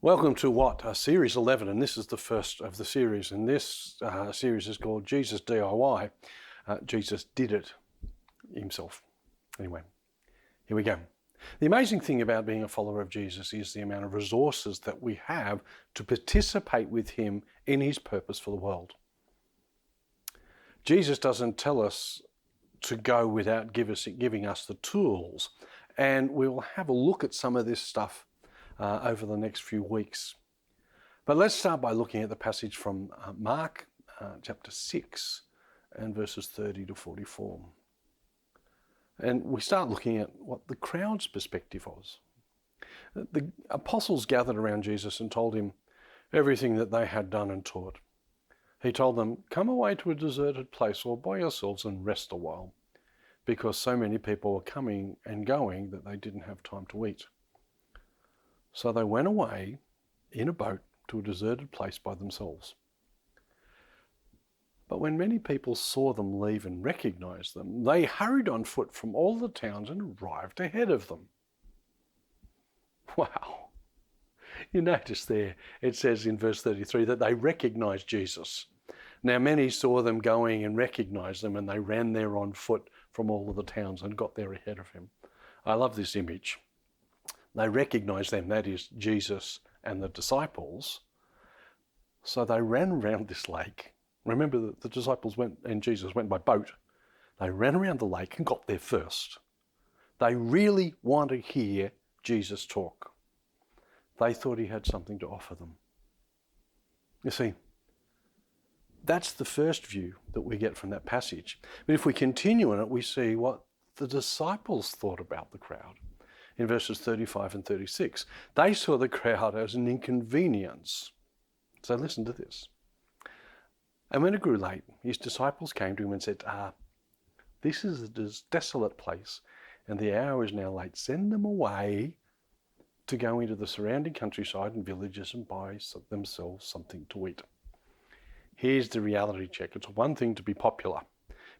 Welcome to what? Series 11, and this is the first of the series. And this series is called Jesus DIY. Jesus did it himself. Anyway, here we go. The amazing thing about being a follower of Jesus is the amount of resources that we have to participate with him in his purpose for the world. Jesus doesn't tell us to go without giving us the tools. And we will have a look at some of this stuff over the next few weeks. But let's start by looking at the passage from Mark chapter 6 and verses 30 to 44. And we start looking at what the crowd's perspective was. The apostles gathered around Jesus and told him everything that they had done and taught. He told them, "Come away to a deserted place or by yourselves and rest a while," because so many people were coming and going that they didn't have time to eat. So they went away in a boat to a deserted place by themselves. But when many people saw them leave and recognized them, they hurried on foot from all the towns and arrived ahead of them. Wow. You notice there, it says in verse 33 that they recognized Jesus. Now many saw them going and recognized them, and they ran there on foot from all of the towns and got there ahead of him. I love this image. They recognized them, that is Jesus and the disciples. So they ran around this lake. Remember that the disciples went and Jesus went by boat. They ran around the lake and got there first. They really want to hear Jesus talk. They thought he had something to offer them. You see, that's the first view that we get from that passage. But if we continue in it, we see what the disciples thought about the crowd. In verses 35 and 36, they saw the crowd as an inconvenience. So listen to this. And when it grew late, his disciples came to him and said, "This is a desolate place, and the hour is now late. Send them away to go into the surrounding countryside and villages and buy themselves something to eat." Here's the reality check. It's one thing to be popular,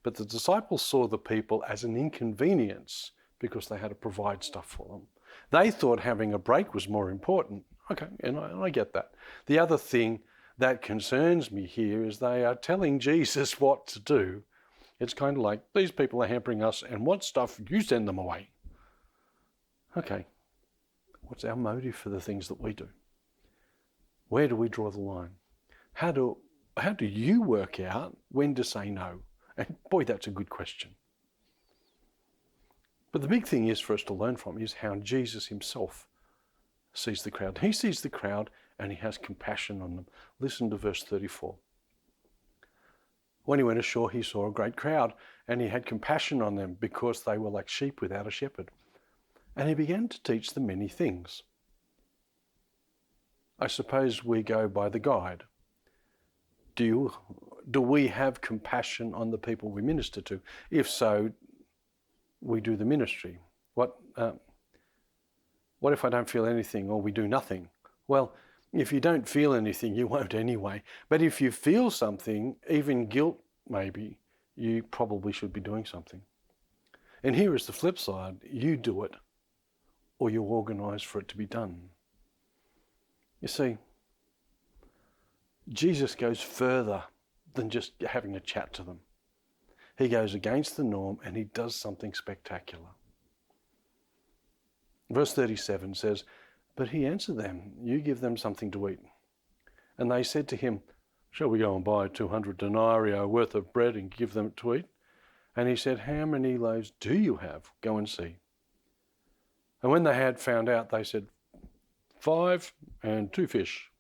but the disciples saw the people as an inconvenience because they had to provide stuff for them. They thought having a break was more important. Okay, and I get that. The other thing that concerns me here is they are telling Jesus what to do. It's kind of like, these people are hampering us and want stuff, you send them away. Okay, what's our motive for the things that we do? Where do we draw the line? How do you work out when to say no? And boy, that's a good question. But the big thing is for us to learn from is how Jesus himself sees the crowd. He sees the crowd and he has compassion on them. Listen to verse 34. When he went ashore, he saw a great crowd and he had compassion on them because they were like sheep without a shepherd. And he began to teach them many things. I suppose we go by the guide. Do we have compassion on the people we minister to? If so, we do the ministry. What if I don't feel anything or we do nothing? Well, if you don't feel anything, you won't anyway. But if you feel something, even guilt maybe, you probably should be doing something. And here is the flip side. You do it or you organise for it to be done. You see, Jesus goes further than just having a chat to them. He goes against the norm and he does something spectacular. Verse 37 says, "But he answered them, 'You give them something to eat.' And they said to him, 'Shall we go and buy 200 denarii worth of bread and give them to eat?' And he said, 'How many loaves do you have? Go and see.' And when they had found out, they said, 5 and 2 fish.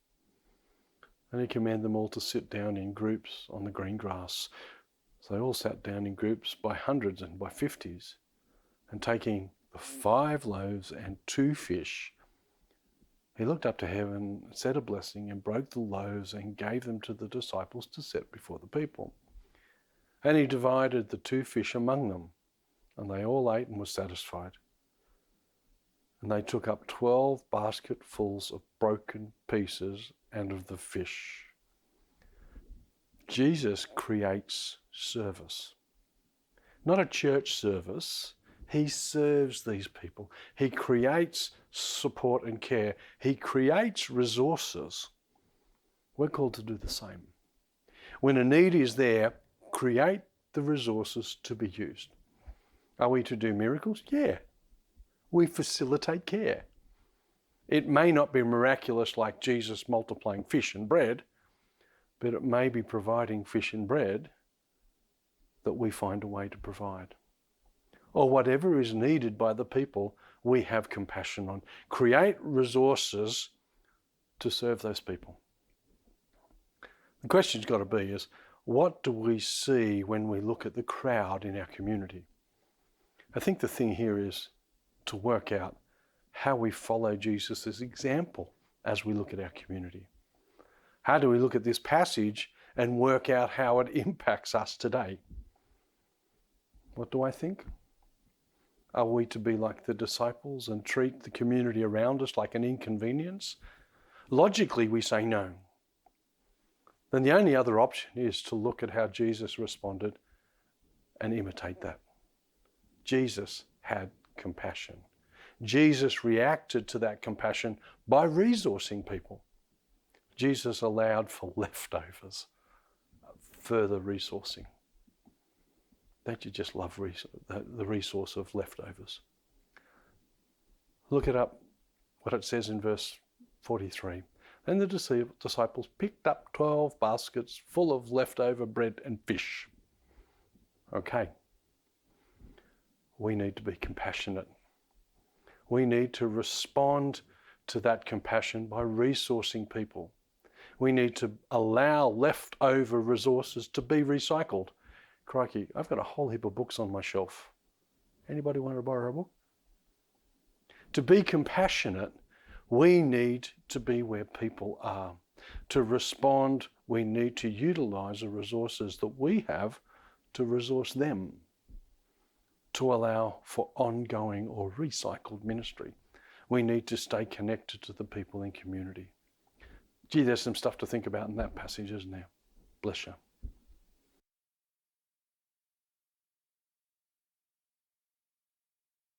And he commanded them all to sit down in groups on the green grass. So they all sat down in groups by hundreds and by 50s. And taking the 5 loaves and 2 fish, he looked up to heaven, said a blessing, and broke the loaves and gave them to the disciples to set before the people. And he divided the 2 fish among them, and they all ate and were satisfied. And they took up 12 basketfuls of broken pieces and of the fish." Jesus creates service. Not a church service. He serves these people. He creates support and care. He creates resources. We're called to do the same. When a need is there, create the resources to be used. Are we to do miracles? Yeah. We facilitate care. It may not be miraculous like Jesus multiplying fish and bread, but it may be providing fish and bread that we find a way to provide. Or whatever is needed by the people we have compassion on. Create resources to serve those people. The question's got to be is, what do we see when we look at the crowd in our community? I think the thing here is to work out how we follow Jesus' example as we look at our community. How do we look at this passage and work out how it impacts us today? What do I think? Are we to be like the disciples and treat the community around us like an inconvenience? Logically, we say no. Then the only other option is to look at how Jesus responded and imitate that. Jesus had compassion. Jesus reacted to that compassion by resourcing people. Jesus allowed for leftovers, further resourcing. Don't you just love the resource of leftovers? Look it up, what it says in verse 43. Then the disciples picked up 12 baskets full of leftover bread and fish. Okay. We need to be compassionate. We need to respond to that compassion by resourcing people. We need to allow leftover resources to be recycled. Crikey, I've got a whole heap of books on my shelf. Anybody want to borrow a book? To be compassionate, we need to be where people are. To respond, we need to utilize the resources that we have to resource them, to allow for ongoing or recycled ministry. We need to stay connected to the people in community. Gee, there's some stuff to think about in that passage, isn't there? Bless you.